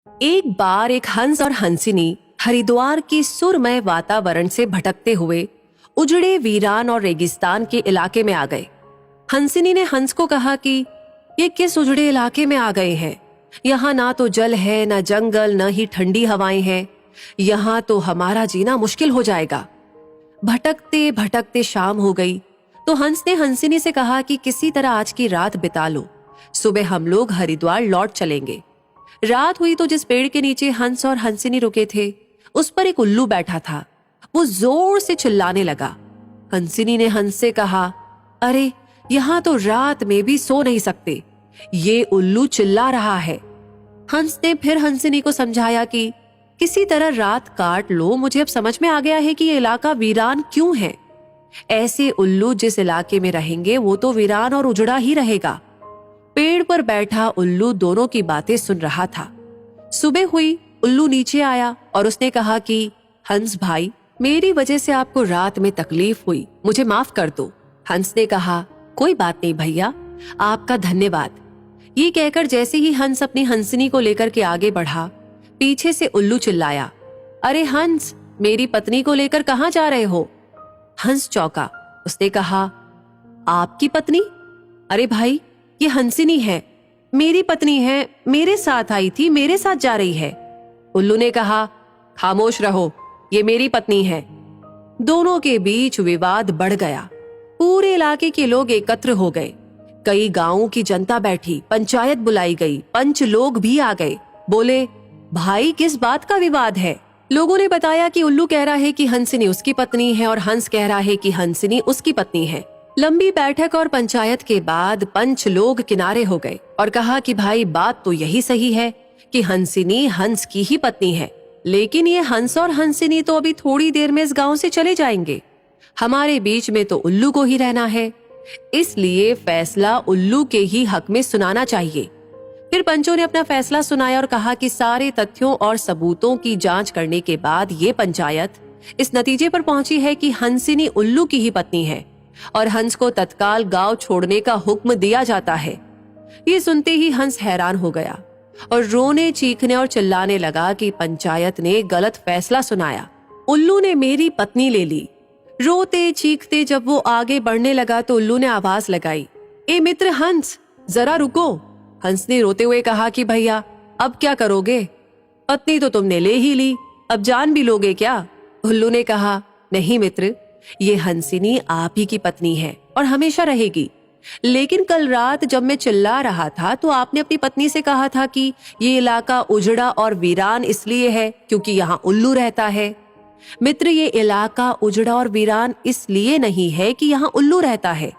एक बार एक हंस और हंसिनी हरिद्वार के सुरमय वातावरण से भटकते हुए उजड़े वीरान और रेगिस्तान के इलाके में आ गए। हंसिनी ने हंस को कहा कि ये किस उजड़े इलाके में आ गए हैं? यहाँ ना तो जल है, न जंगल, न ही ठंडी हवाएं हैं। यहाँ तो हमारा जीना मुश्किल हो जाएगा। भटकते भटकते शाम हो गई तो हंस ने हंसिनी से कहा कि किसी तरह आज की रात बिता लो, सुबह हम लोग हरिद्वार लौट चलेंगे। रात हुई तो जिस पेड़ के नीचे हंस और हंसिनी रुके थे उस पर एक उल्लू बैठा था। वो जोर से चिल्लाने लगा। हंसिनी ने हंस से कहा, अरे यहाँ तो रात में भी सो नहीं सकते, ये उल्लू चिल्ला रहा है। हंस ने फिर हंसिनी को समझाया कि किसी तरह रात काट लो, मुझे अब समझ में आ गया है कि ये इलाका वीरान क्यों है। ऐसे उल्लू जिस इलाके में रहेंगे वो तो वीरान और उजड़ा ही रहेगा। पेड़ पर बैठा उल्लू दोनों की बातें सुन रहा था। सुबह हुई, उल्लू नीचे आया और उसने कहा कि हंस भाई, मेरी वजह से आपको रात में तकलीफ हुई, मुझे माफ कर दो। हंस ने कहा, कोई बात नहीं भैया, आपका धन्यवाद। ये कहकर जैसे ही हंस अपनी हंसिनी को लेकर के आगे बढ़ा, पीछे से उल्लू चिल्लाया, अरे हंस, मेरी पत्नी को लेकर कहाँ जा रहे हो? हंस चौंका। उसने कहा, आपकी पत्नी? अरे भाई, ये हंसिनी है, मेरी पत्नी है, मेरे साथ आई थी, मेरे साथ जा रही है। उल्लू ने कहा, खामोश रहो, ये मेरी पत्नी है। दोनों के बीच विवाद बढ़ गया। पूरे इलाके के लोग एकत्र हो गए। कई गांवों की जनता बैठी, पंचायत बुलाई गई, पंच लोग भी आ गए। बोले, भाई किस बात का विवाद है? लोगों ने बताया कि उल्लू कह रहा है कि हंसिनी उसकी पत्नी है और हंस कह रहा है कि हंसिनी उसकी पत्नी है। लंबी बैठक और पंचायत के बाद पंच लोग किनारे हो गए और कहा कि भाई बात तो यही सही है कि हंसिनी हंस की ही पत्नी है, लेकिन ये हंस और हंसिनी तो अभी थोड़ी देर में इस गांव से चले जाएंगे। हमारे बीच में तो उल्लू को ही रहना है, इसलिए फैसला उल्लू के ही हक में सुनाना चाहिए। फिर पंचों ने अपना फैसला सुनाया और कहा कि सारे तथ्यों और सबूतों की जांच करने के बाद ये पंचायत इस नतीजे पर पहुंची है कि हंसिनी उल्लू की ही पत्नी है और हंस को तत्काल गांव छोड़ने का हुक्म दिया जाता है। ये सुनते ही हंस हैरान हो गया और रोने, चीखने और चिल्लाने लगा कि पंचायत ने गलत फैसला सुनाया, उल्लू ने मेरी पत्नी ले ली। रोते चीखते जब वो आगे बढ़ने लगा तो उल्लू ने आवाज लगाई, ए मित्र हंस, जरा रुको। हंस ने रोते हुए कहा कि भैया अब क्या करोगे? पत्नी तो तुमने ले ही ली, अब जान भी लोगे क्या? उल्लू ने कहा, नहीं मित्र, ये हंसिनी आप ही की पत्नी है और हमेशा रहेगी। लेकिन कल रात जब मैं चिल्ला रहा था तो आपने अपनी पत्नी से कहा था कि ये इलाका उजड़ा और वीरान इसलिए है क्योंकि यहाँ उल्लू रहता है। मित्र, ये इलाका उजड़ा और वीरान इसलिए नहीं है कि यहाँ उल्लू रहता है।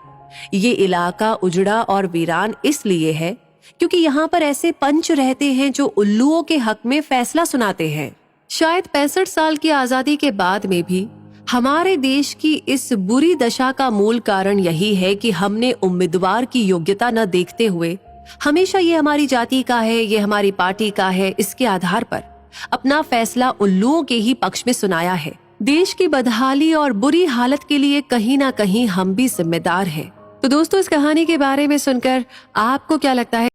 ये इलाका उजड़ा और वीरान इसलिए है क्योंकि यहाँ पर ऐसे पंच रहते हैं जो उल्लुओं के हक में फैसला सुनाते हैं। शायद 65 साल की आजादी के बाद में भी हमारे देश की इस बुरी दशा का मूल कारण यही है कि हमने उम्मीदवार की योग्यता न देखते हुए हमेशा ये हमारी जाति का है, ये हमारी पार्टी का है, इसके आधार पर अपना फैसला उल्लुओं के ही पक्ष में सुनाया है। देश की बदहाली और बुरी हालत के लिए कहीं ना कहीं हम भी जिम्मेदार हैं। तो दोस्तों, इस कहानी के बारे में सुनकर आपको क्या लगता है?